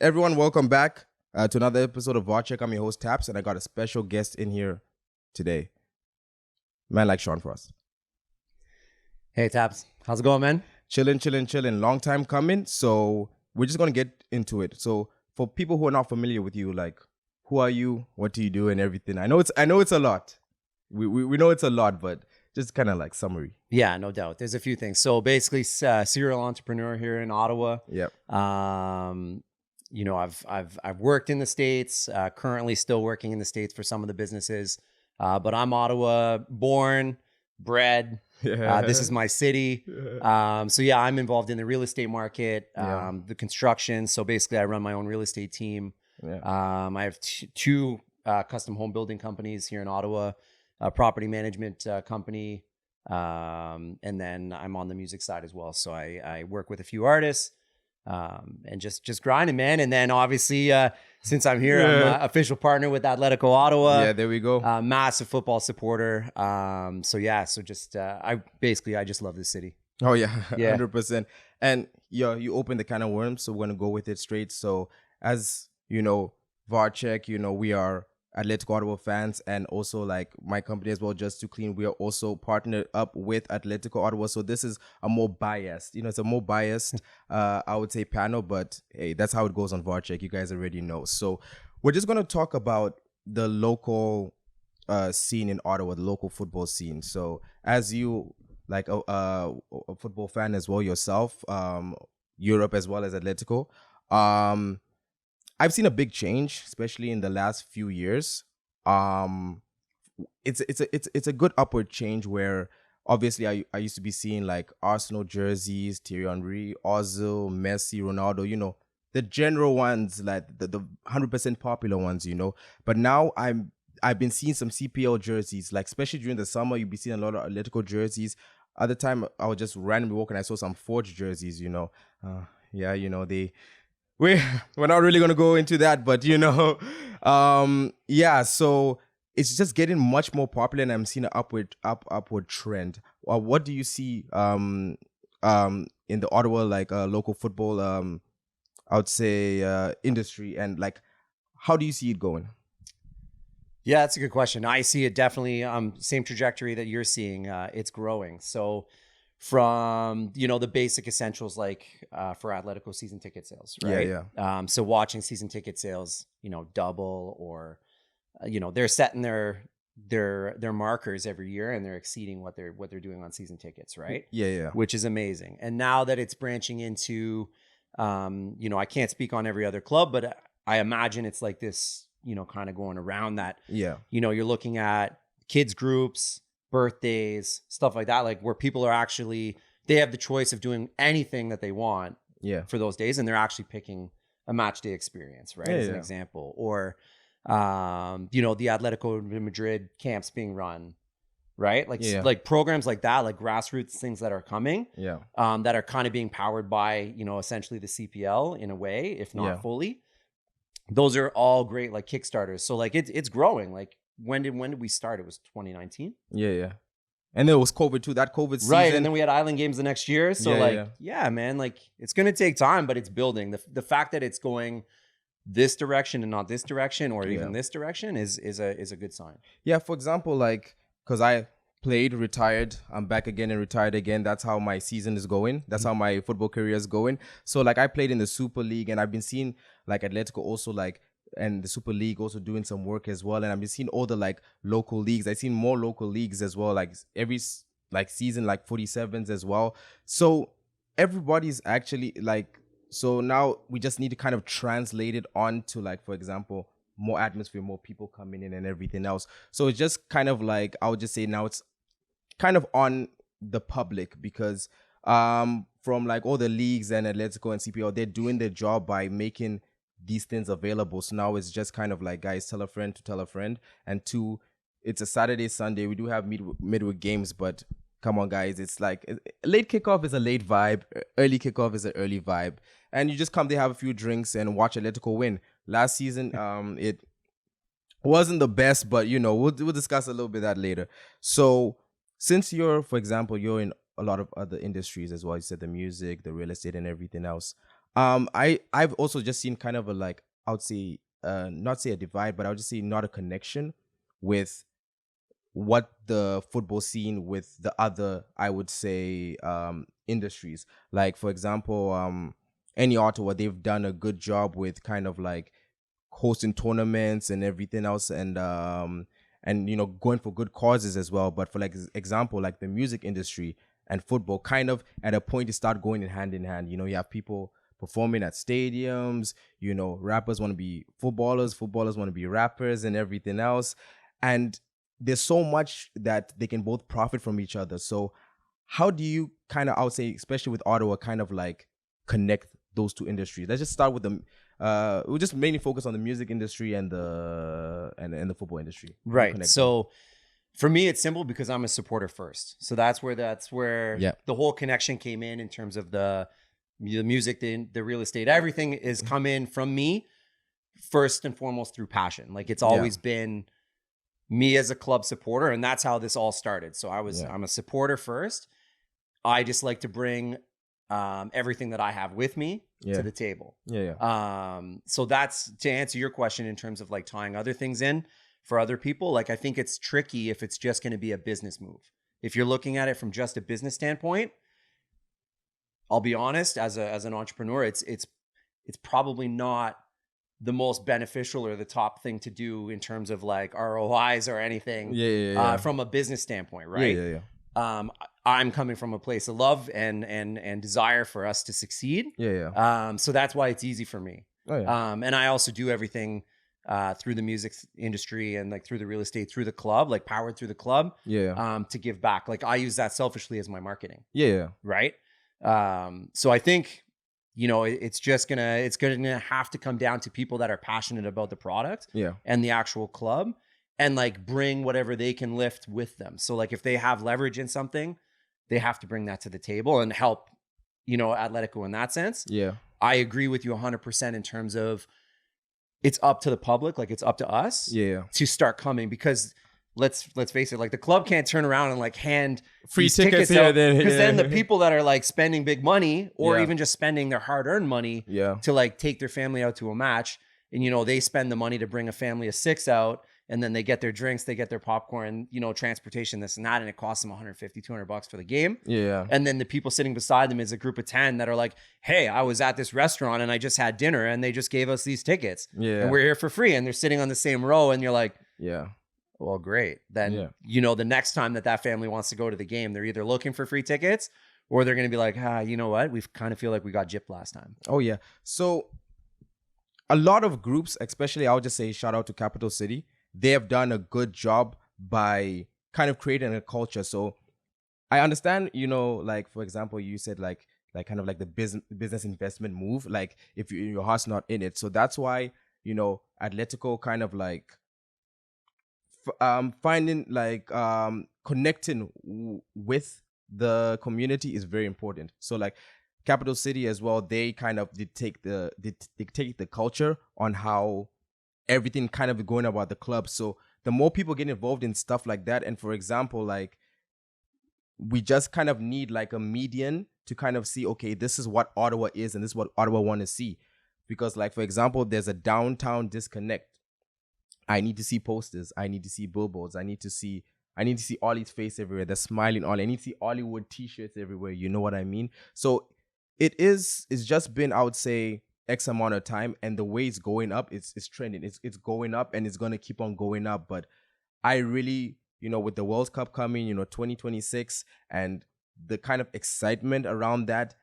Everyone, welcome back to another episode of VAR Check. I'm your host, Taps, and I got a special guest in here today. Man like Sean for us. Hey, Taps. How's it going, man? Chilling. Long time coming, so we're just going to get into it. So for people who are not familiar with you, like, who are you, what do you do, and everything? I know it's a lot. We know it's a lot, but just kind of like summary. Yeah, no doubt. There's a few things. So basically, serial entrepreneur here in Ottawa. Yep. I've worked in the States, currently still working in the States for some of the businesses, but I'm Ottawa born, bred. This is my city. I'm involved in the real estate market, the construction. So basically I run my own real estate team. I have two custom home building companies here in Ottawa, a property management company. And then I'm on the music side as well. So I work with a few artists. And just grinding, man. And then obviously, since I'm here, I'm an official partner with Atletico Ottawa. Yeah, there we go. Massive football supporter. I just love this city. Oh yeah, 100%. And you open the can of worms, so we're gonna go with it straight. So as you know, VAR Check, we are Atletico Ottawa fans, and also like my company as well, Just to Clean, we are also partnered up with Atletico Ottawa. So this is a more biased, it's a more biased, I would say, panel, but hey, that's how it goes on VAR Check. You guys already know. So we're just going to talk about the local scene in Ottawa, the local football scene. So as you like a football fan as well yourself, Europe as well as Atletico, I've seen a big change, especially in the last few years. It's a good upward change where obviously I used to be seeing like Arsenal jerseys, Thierry Henry, Ozil, Messi, Ronaldo, the general ones, like the 100% popular ones, But now I've been seeing some CPL jerseys, like especially during the summer, you'll be seeing a lot of Atletico jerseys. Other time I was just randomly walking, I saw some Forge jerseys, We're not really going to go into that, but so it's just getting much more popular, and I'm seeing an upward trend. What do you see in the Ottawa local football I would say industry, and like how do you see it going? Yeah, that's a good question. I see it definitely same trajectory that you're seeing. It's growing. So from the basic essentials like for Atletico season ticket sales, right? Yeah. So watching season ticket sales, double, or they're setting their markers every year, and they're exceeding what they're doing on season tickets, right? Yeah. Which is amazing. And now that it's branching into, I can't speak on every other club, but I imagine it's like this, kind of going around that. Yeah. You're looking at kids groups, birthdays, stuff like that, like where people are actually, they have the choice of doing anything that they want for those days, and they're actually picking a match day experience, right? As an example. Or the Atletico Madrid camps being run, right? Like programs like that, like grassroots things that are coming, that are kind of being powered by, essentially the CPL in a way, if not fully. Those are all great like Kickstarters. So like it's growing. Like when did we start? It was 2019. Yeah. And there was COVID too. That COVID season, right? And then we had Island Games the next year. So man, like it's gonna take time, but it's building. The fact that it's going this direction and not this direction, or even this direction, is a good sign. Yeah. For example, like because I played, retired, I'm back again and retired again. That's how my season is going. That's how my football career is going. So like I played in the Super League, and I've been seeing like Atletico also like, and the Super League also doing some work as well. And I've been seeing all the like local leagues. I've seen more local leagues as well, like every like season, like 47s as well. So everybody's actually like, so now we just need to kind of translate it onto like, for example, more atmosphere, more people coming in and everything else. So it's just kind of like, I would just say now it's kind of on the public, because from like all the leagues and Atletico and CPL, they're doing their job by making these things available. So now it's just kind of like, guys, tell a friend to tell a friend. And two, it's a Saturday, Sunday. We do have midweek games, but come on, guys. It's like late kickoff is a late vibe. Early kickoff is an early vibe. And you just come there, have a few drinks, and watch Atletico win. Last season, it wasn't the best, but we'll discuss a little bit of that later. So since for example, you're in a lot of other industries as well. You said the music, the real estate, and everything else. I've also just seen kind of a like, I would say not say a divide, but I would just say not a connection with what the football scene with the other, I would say, industries. Like for example, any Ottawa, they've done a good job with kind of like hosting tournaments and everything else, and you know, going for good causes as well. But for like example, like the music industry and football, kind of at a point it start going in hand. You know, you have people performing at stadiums, you know, rappers want to be footballers, footballers want to be rappers and everything else. And there's so much that they can both profit from each other. So how do you kind of, I would say, especially with Ottawa, kind of like connect those two industries? Let's just start with the we'll just mainly focus on the music industry and the football industry. Right. So for me, it's simple because I'm a supporter first. So that's where the whole connection came in terms of the music, the real estate, everything is come in from me first and foremost through passion. Like it's always been me as a club supporter, and that's how this all started. So I'm a supporter first. I just like to bring everything that I have with me to the table. So that's to answer your question in terms of like tying other things in for other people. Like I think it's tricky if it's just going to be a business move. If you're looking at it from just a business standpoint, I'll be honest, as an entrepreneur, it's probably not the most beneficial or the top thing to do in terms of like ROIs or anything from a business standpoint, right? I'm coming from a place of love and desire for us to succeed. So that's why it's easy for me. And I also do everything through the music industry and like through the real estate, through the club, like powered through the club, to give back. Like I use that selfishly as my marketing. Right. So I think, you know, it's gonna have to come down to people that are passionate about the product and the actual club, and like bring whatever they can lift with them. So like if they have leverage in something, they have to bring that to the table and help, you know, Atletico in that sense. I agree with you 100% in terms of it's up to the public, like it's up to us to start coming, because let's face it, like the club can't turn around and like hand free tickets out, because then the people that are like spending big money or even just spending their hard-earned money to like take their family out to a match, and you know they spend the money to bring a family of 6 out, and then they get their drinks, they get their popcorn, you know, transportation, this and that, and it costs them $150-$200 for the game. And then the people sitting beside them is a group of 10 that are like, hey, I was at this restaurant and I just had dinner and they just gave us these tickets and we're here for free, and they're sitting on the same row, and you're like, well, great. Then, you know, the next time that family wants to go to the game, they're either looking for free tickets or they're going to be like, you know what? We kind of feel like we got gypped last time. So a lot of groups, especially I would just say shout out to Capital City, they have done a good job by kind of creating a culture. So I understand, you know, like, for example, you said like kind of like the business investment move, like if your heart's not in it. So that's why, you know, Atletico kind of like finding like connecting with the community is very important. So like Capital City as well, they kind of dictate the culture on how everything kind of going about the club. So the more people get involved in stuff like that, and for example, like we just kind of need like a median to kind of see, okay, this is what Ottawa is and this is what Ottawa want to see. Because like, for example, there's a downtown disconnect. I need to see posters. I need to see billboards. I need to see Ollie's face everywhere. They're smiling Ollie. I need to see Ollywood t-shirts everywhere. You know what I mean? So it's just been, I would say, X amount of time, and the way it's going up, it's trending. It's going up, and it's gonna keep on going up. But I really, you know, with the World Cup coming, you know, 2026, and the kind of excitement around that,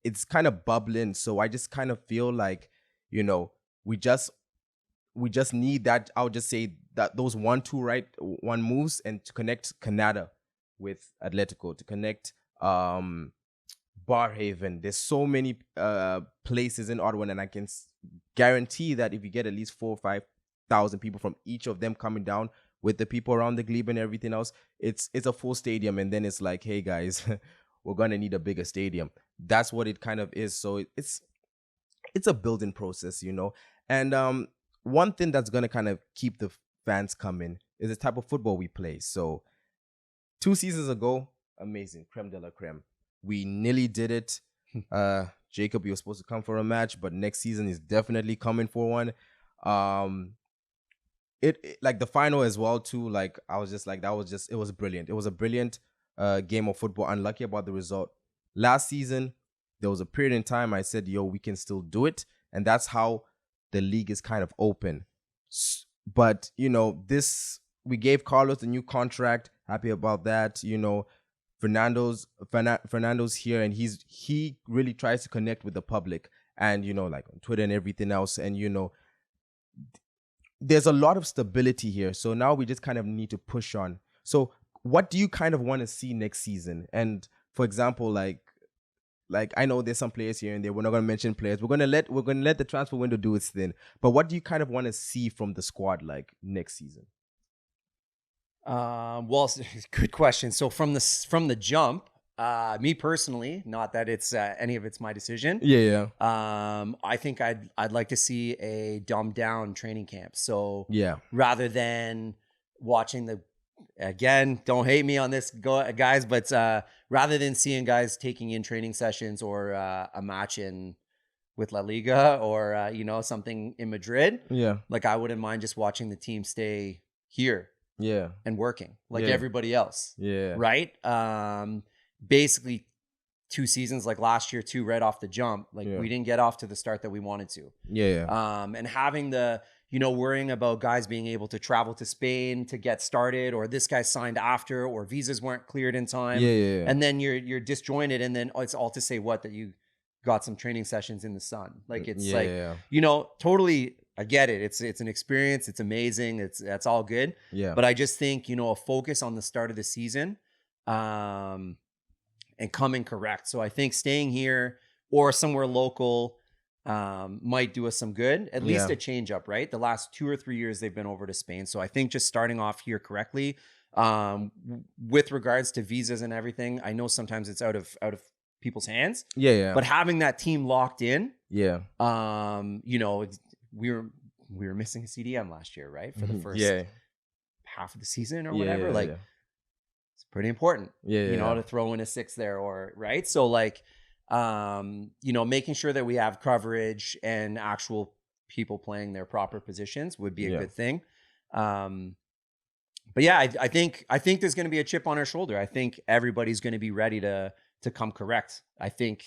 it's kind of bubbling. So I just kind of feel like, you know, we just need that. I would just say that those 1-2 one moves, and to connect Canada with Atletico, to connect Barhaven. There's so many places in Ottawa, and I can guarantee that if you get at least 4,000 or 5,000 people from each of them coming down with the people around the glebe and everything else, it's a full stadium. And then it's like, hey guys, we're gonna need a bigger stadium. That's what it kind of is. So it's a building process, you know. And one thing that's gonna kind of keep the fans coming is the type of football we play. So 2 seasons ago, amazing, creme de la creme. We nearly did it. Jacob, you're supposed to come for a match, but next season is definitely coming for one. It like the final as well too. Like I was just like it was brilliant. It was a brilliant game of football. Unlucky about the result. Last season, there was a period in time I said, "Yo, we can still do it," and that's how the league is kind of open. But this we gave Carlos a new contract. Happy about that. Fernando's here, and he really tries to connect with the public, and like on Twitter and everything else, and there's a lot of stability here. So now we just kind of need to push on. So what do you kind of want to see next season? And for example, like I know there's some players here and there. We're not going to mention players. We're going to let the transfer window do its thing. But what do you kind of want to see from the squad like next season? Well, good question. So from the jump, me personally, not that it's any of it's my decision. Yeah. I think I'd like to see a dumbed down training camp. So yeah, rather than watching again, don't hate me on this, guys, but rather than seeing guys taking in training sessions or a match with La Liga or something in Madrid, like I wouldn't mind just watching the team stay here. Yeah. And working like everybody else. Yeah. Right. Basically 2 seasons like last year, 2 right off the jump. Like we didn't get off to the start that we wanted to. Yeah. And having worrying about guys being able to travel to Spain to get started, or this guy signed after, or visas weren't cleared in time. Yeah. And then you're disjointed, and then it's all to say that you got some training sessions in the sun. Like it's totally. I get it. It's an experience. It's amazing. That's all good. Yeah. But I just think, a focus on the start of the season, and coming correct. So I think staying here or somewhere local, might do us some good. At least a change up, right? The last 2 or 3 years they've been over to Spain. So I think just starting off here correctly, with regards to visas and everything, I know sometimes it's out of people's hands. Yeah. But having that team locked in, we were missing a CDM last year, right? For the first half of the season or whatever. It's pretty important, to throw in a 6 there, or right. So making sure that we have coverage and actual people playing their proper positions would be a good thing. But I think there's going to be a chip on our shoulder. I think everybody's going to be ready to come correct. I think,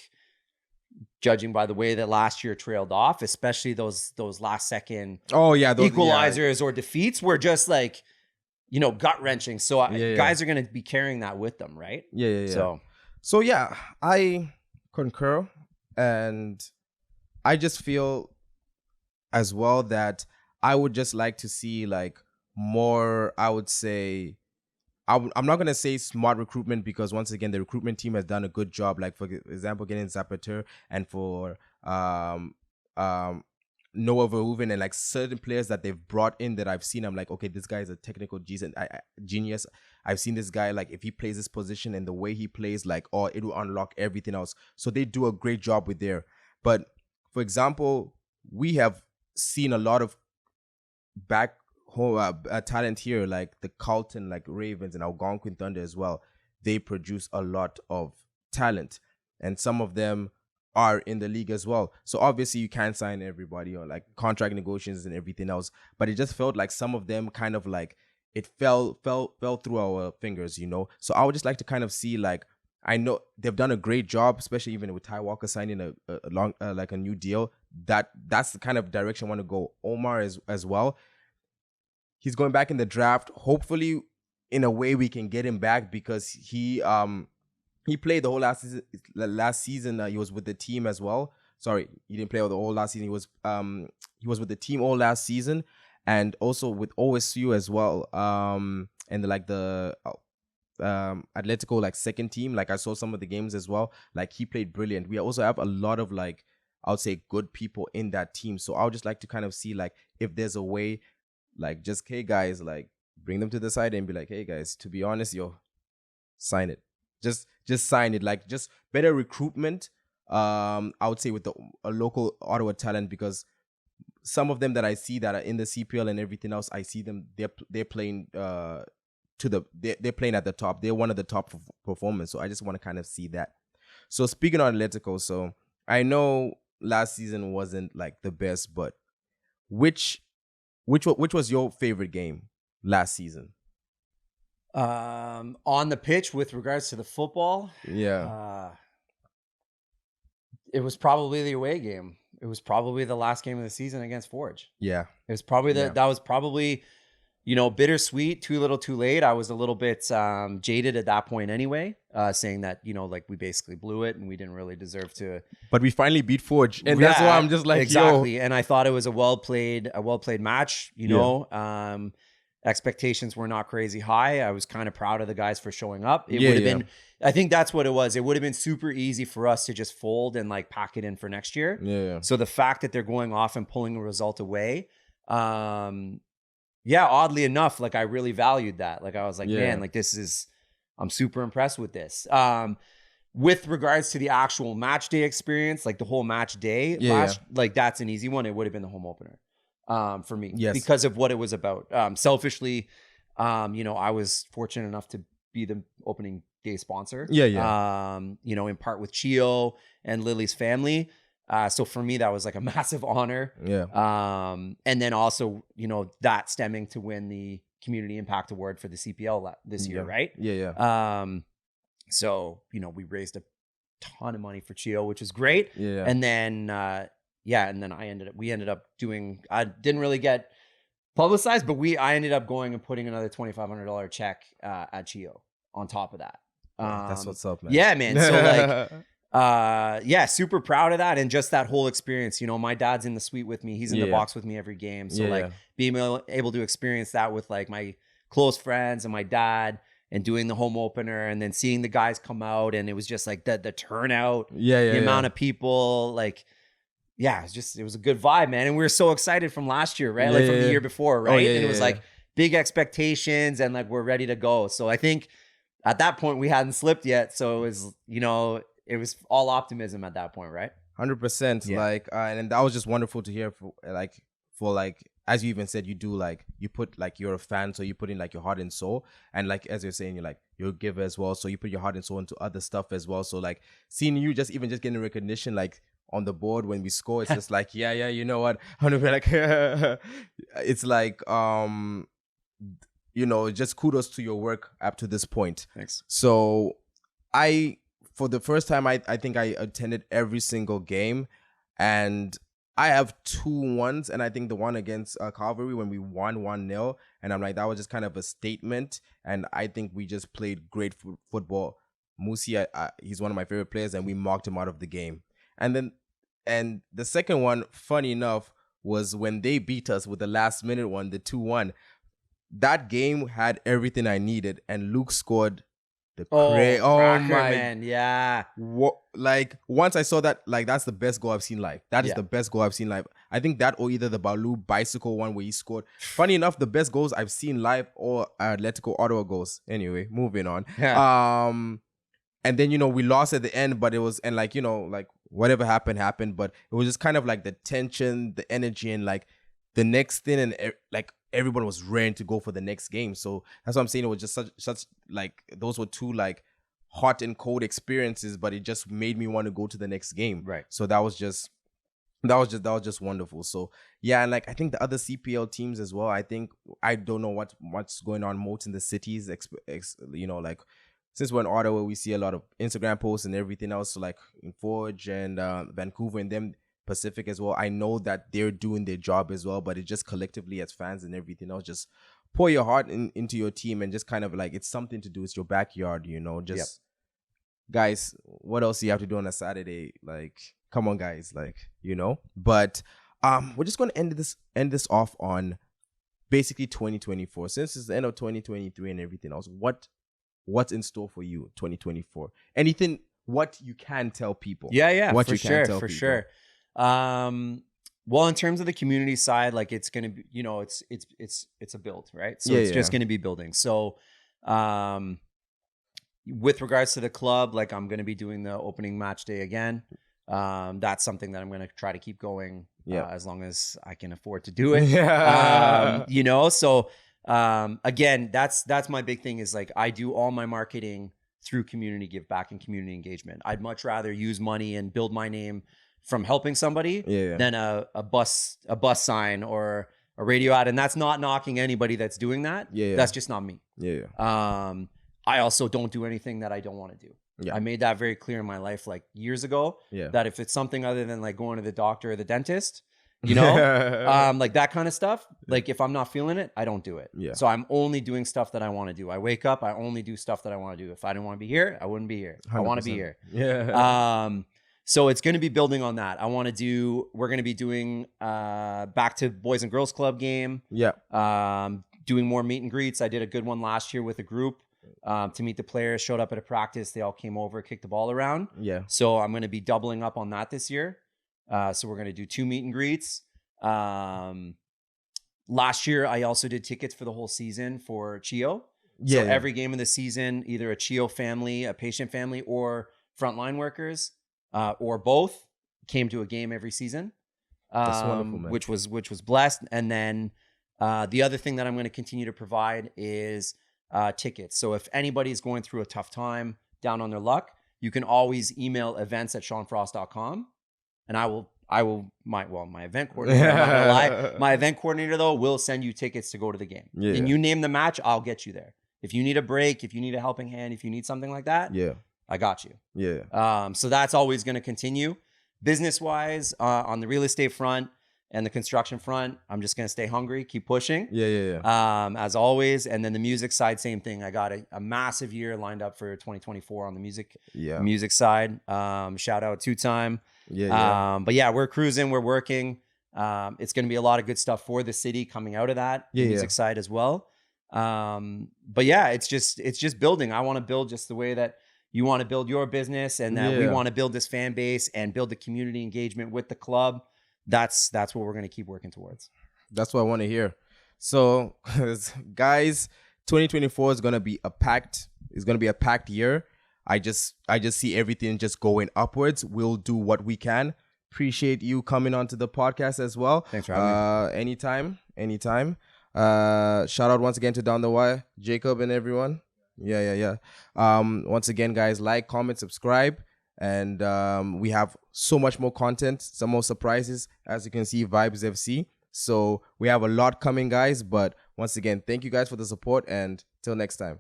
judging by the way that last year trailed off, especially those last second equalizers or defeats were just gut wrenching. So guys are going to be carrying that with them, right? Yeah. So yeah, I concur, and I just feel as well that I would just like to see more. I would say I'm not going to say smart recruitment, because once again, the recruitment team has done a good job. Like, for example, getting Zapata and for Noah Verhoeven, and certain players that they've brought in that I've seen. I'm like, okay, this guy is a technical genius. I've seen this guy, if he plays this position and the way he plays, it will unlock everything else. So they do a great job with there. But for example, we have seen a lot of back talent here, like the Carlton, Ravens and Algonquin Thunder as well. They produce a lot of talent, and some of them are in the league as well. So obviously you can't sign everybody on contract negotiations and everything else, but it just felt like some of them kind of it fell through our fingers, So I would just like to kind of see, I know they've done a great job, especially even with Ty Walker signing a long a new deal. That's the kind of direction I want to go. Omar as well. He's going back in the draft. Hopefully, in a way, we can get him back, because he played the whole last season. He was with the team as well. Sorry, he didn't play the whole last season. He was with the team all last season, and also with OSU as well. And the Atletico second team. I saw some of the games as well. He played brilliant. We also have a lot of I would say good people in that team. So I would just like to kind of see if there's a way. Just, hey guys, bring them to the side and be like, hey guys, to be honest, sign it. Just sign it. Just better recruitment. I would say with a local Ottawa talent, because some of them that I see that are in the CPL and everything else, I see them. They're playing they're playing at the top. They're one of the top performers. So I just want to kind of see that. So speaking on Atletico, so I know last season wasn't like the best, but which which was your favorite game last season? On the pitch with regards to the football, Yeah. it was probably the away game. It was probably the last game of the season against Forge. Yeah. It was probably Yeah. that was probably, bittersweet, too little, too late. I was a little bit jaded at that point anyway, saying that, like we basically blew it and we didn't really deserve to. But we finally beat Forge, and that's why I'm just like, exactly. yo. And I thought it was a well played match. Expectations were not crazy high. I was kind of proud of the guys for showing up. It would have been, I think that's what it was. It would have been super easy for us to just fold and like pack it in for next year. Yeah. So the fact that they're going off and pulling a result away, oddly enough, like I really valued that. Like I was like, man, like I'm super impressed with this. With regards to the actual match day experience, like the whole match day, like that's an easy one. It would have been the home opener for me because of what it was about. Selfishly, I was fortunate enough to be the opening day sponsor. In part with Chio and Lily's family. So for me, that was like a massive honor. And then also, that stemming to win the Community Impact Award for the CPL this year, right? So, we raised a ton of money for Chio, which is great. And then, and then we ended up doing, I didn't really get publicized, but I ended up going and putting another $2,500 check at Chio on top of that. That's what's up, man. Yeah, man. So like, super proud of that. And just that whole experience, my dad's in the suite with me. He's in the box with me every game. So like being able to experience that with like my close friends and my dad and doing the home opener and then seeing the guys come out. And it was just like the turnout, the amount of people, like, it was a good vibe, man. And we were so excited from last year, right? Like from the year before, right? And it was like big expectations and like, we're ready to go. So I think at that point we hadn't slipped yet. So it was, it was all optimism at that point, right? 100%. Like, and that was just wonderful to hear for as you even said, you do like, you put like, you're a fan, so you put in like your heart and soul. And like, as you're saying, you're a giver as well. So you put your heart and soul into other stuff as well. So like seeing you just getting recognition, like on the board when we score, it's just like, you know what? I'm like, it's like, just kudos to your work up to this point. Thanks. So for the first time, I think I attended every single game, and I have 2-1s, and I think the one against Calvary when we won 1-0, and I'm like, that was just kind of a statement, and I think we just played great football. Musi, he's one of my favorite players, and we mocked him out of the game. And the second one, funny enough, was when they beat us with the last minute one, the 2-1. That game had everything I needed, and Luke scored the cracker, man. Yeah. Like once I saw that, like that's the best goal I've seen live. That is the best goal I've seen live. I think that or either the Baloo bicycle one where he scored. Funny enough, the best goals I've seen live or Atletico Ottawa goals. Anyway, moving on. And then we lost at the end, but it was like whatever happened. But it was just kind of like the tension, the energy, and like the next thing, and like everyone was raring to go for the next game. So that's what I'm saying. It was just such like those were two like hot and cold experiences, but it just made me want to go to the next game. Right. So that was just wonderful. So yeah, and like I think the other CPL teams as well. I think I don't know what's going on most in the cities. Like since we're in Ottawa, we see a lot of Instagram posts and everything else. So like in Forge and Vancouver and them. Pacific as well. I know that they're doing their job as well, but it just collectively as fans and everything else, just pour your heart into your team and just kind of like it's something to do. It's your backyard, guys, what else do you have to do on a Saturday? Like, come on, guys, But we're just gonna end this off on basically 2024. Since it's the end of 2023 and everything else, what's in store for you 2024? Anything what you can tell people? What for you can tell people. Sure. Well, in terms of the community side, like it's going to be, it's a build, right? So it's just going to be building. So, with regards to the club, like I'm going to be doing the opening match day again. That's something that I'm going to try to keep going as long as I can afford to do it. So, again, that's my big thing is like, I do all my marketing through community give back and community engagement. I'd much rather use money and build my name from helping somebody than a bus sign or a radio ad. And that's not knocking anybody that's doing that. That's just not me. I also don't do anything that I don't want to do. I made that very clear in my life like years ago that if it's something other than like going to the doctor or the dentist, you know, like that kind of stuff, like if I'm not feeling it, I don't do it. So I'm only doing stuff that I want to do. I wake up, I only do stuff that I want to do. If I didn't want to be here, I wouldn't be here. 100%. I want to be here. So it's going to be building on that. We're going to be doing back to Boys and Girls Club game. Doing more meet and greets. I did a good one last year with a group to meet the players, showed up at a practice. They all came over, kicked the ball around. So I'm going to be doubling up on that this year. So we're going to do 2 meet and greets. Last year, I also did tickets for the whole season for CHIO. So every game of the season, either a CHIO family, a patient family, or frontline workers, or both, came to a game every season. That's wonderful, man. Which was blessed. And then the other thing that I'm going to continue to provide is tickets. So if anybody's going through a tough time, down on their luck, you can always email events@seanfrost.com. And my event coordinator, I'm not gonna lie, my event coordinator though will send you tickets to go to the game. And you name the match, I'll get you there. If you need a break, if you need a helping hand, if you need something like that, I got you. So that's always going to continue. Business wise, on the real estate front and the construction front, I'm just going to stay hungry, keep pushing. As always. And then the music side, same thing. I got a massive year lined up for 2024 on the music side. Shout out 2Time. But yeah, we're cruising, we're working. It's going to be a lot of good stuff for the city coming out of that music side as well. But yeah, it's just building. I want to build just the way that you want to build your business, and that we want to build this fan base and build the community engagement with the club. That's what we're going to keep working towards. That's what I want to hear. So guys, 2024 is going to be a packed year. I just see everything just going upwards. We'll do what we can. Appreciate you coming onto the podcast as well. Thanks for having me. Anytime. Shout out once again to Down the Wire, Jacob and everyone. Once again, guys, like, comment, subscribe, and we have so much more content, some more surprises, as you can see, Vibes FC. So we have a lot coming, guys. But once again, thank you guys for the support, and till next time.